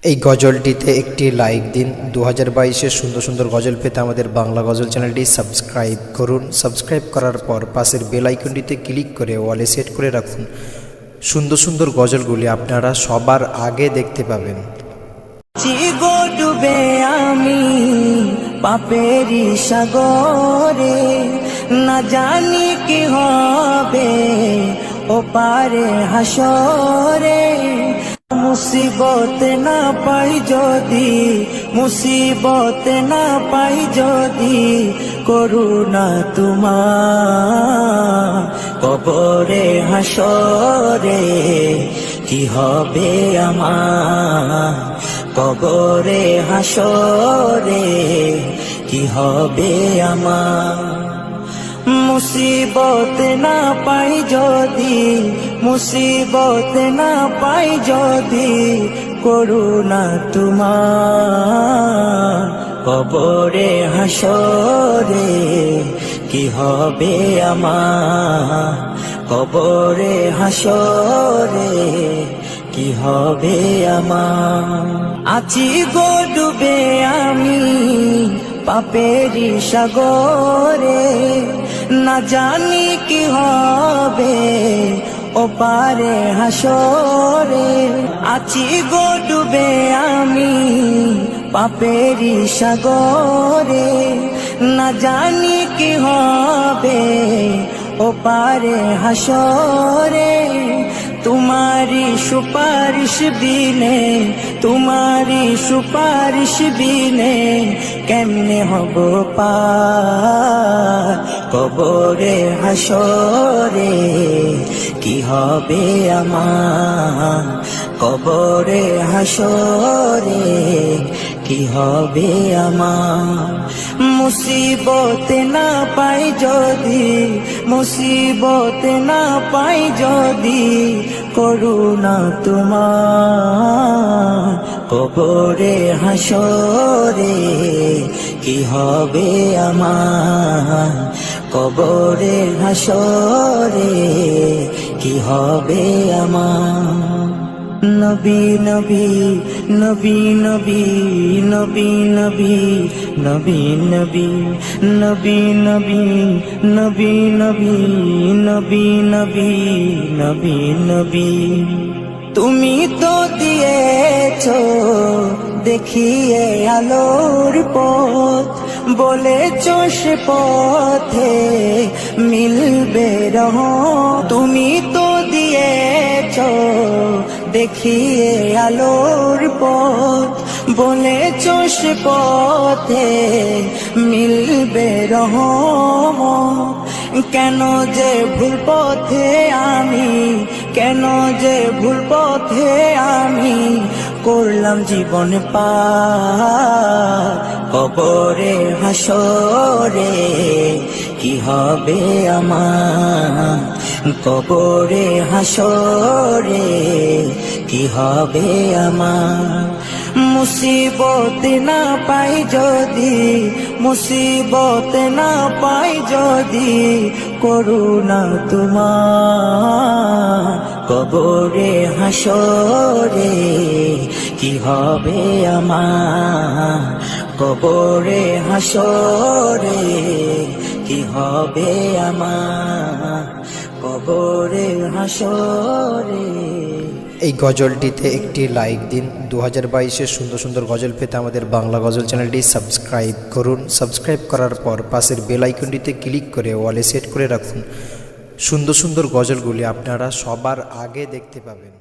এই গজলটিতে একটি লাইক দিন। 2022-এর সুন্দর সুন্দর গজল পেতে আমাদের বাংলা গজল চ্যানেলটি সাবস্ক্রাইব করুন। সাবস্ক্রাইব করার পর পাশের বেল আইকনটিতে ক্লিক করে ওয়ালে সেট করে রাখুন। সুন্দর সুন্দর গজলগুলি আপনারা সবার আগে দেখতে পাবেন। ডুবে আমি পাপেরি সাগরে, না জানি কি হবে ও পারে হাসরে। মুসিবত না পাই যদি, মুসিবত না পাই যদি, করুণা তোমার কবরে হাসরে। কি হবে আমার কবরে হাসরে, কি হবে আমার। মুসিবত না পাই যদি, মুসিবত না পাই যদি, করুণা তোমার কবরে হাসরে। কি হবে আমার কবরে হাসরে, কি হবে আমার। আছি গো ডুবে আমি পাপেরি সাগরে, না জানি কি হবে ও পারে হাসরে। আছি গো ডুবে আমি পাপেরি সাগরে, না জানি কি হবে ও পারে হাসরে। তোমারি সুপারিশ বিনে, তোমারি সুপারিশ বিনে, কেমনে হব পার কবরে হাসরে। কি হবে আমার কবরে হাসরে, কি হবে আমার। মুসিবত না পাই যদি, মুসিবত না পাই যদি, করুণা তোমার কবরে হাসরে। কি হবে আমার কবরে হাসরে, কি হবে আমার। নবী নবী নবী নবী নবী নবী নবী নবী নবী নবী নবী নবী নবী নবী নবী নবী। তুমি তো দিয়েছো দেখিয়ে আলোর পথ, বলেছো সে পথে মিলবে রহমত। তুমি তো দিয়েছো দেখিয়ে আলোর পথ, বলেছো সে পথে মিলবে রহমত। কেন যে ভুল পথে আমি, কেন যে ভুল পথে আমি, করলাম জীবন পার কবরে হাসরে। কি হবে আমার কবরে হাসরে, কি হবে আমার। মুসিবত না পাই যদি, মুসিবত না পাই যদি, করুণা তোমার কবরে হাসরে। কি হবে আমার কবরে হাসরে, কি হবে আমার কবরে হাসরে। এই গজলটিতে একটি লাইক দিন। 2022-এর সুন্দর সুন্দর গজল পেতে আমাদের বাংলা গজল চ্যানেলটি সাবস্ক্রাইব করুন। সাবস্ক্রাইব করার পর পাশের বেল আইকনটিতে ক্লিক করে ওয়ালে সেট করে রাখুন। সুন্দর সুন্দর গজলগুলি আপনারা সবার আগে দেখতে পাবেন।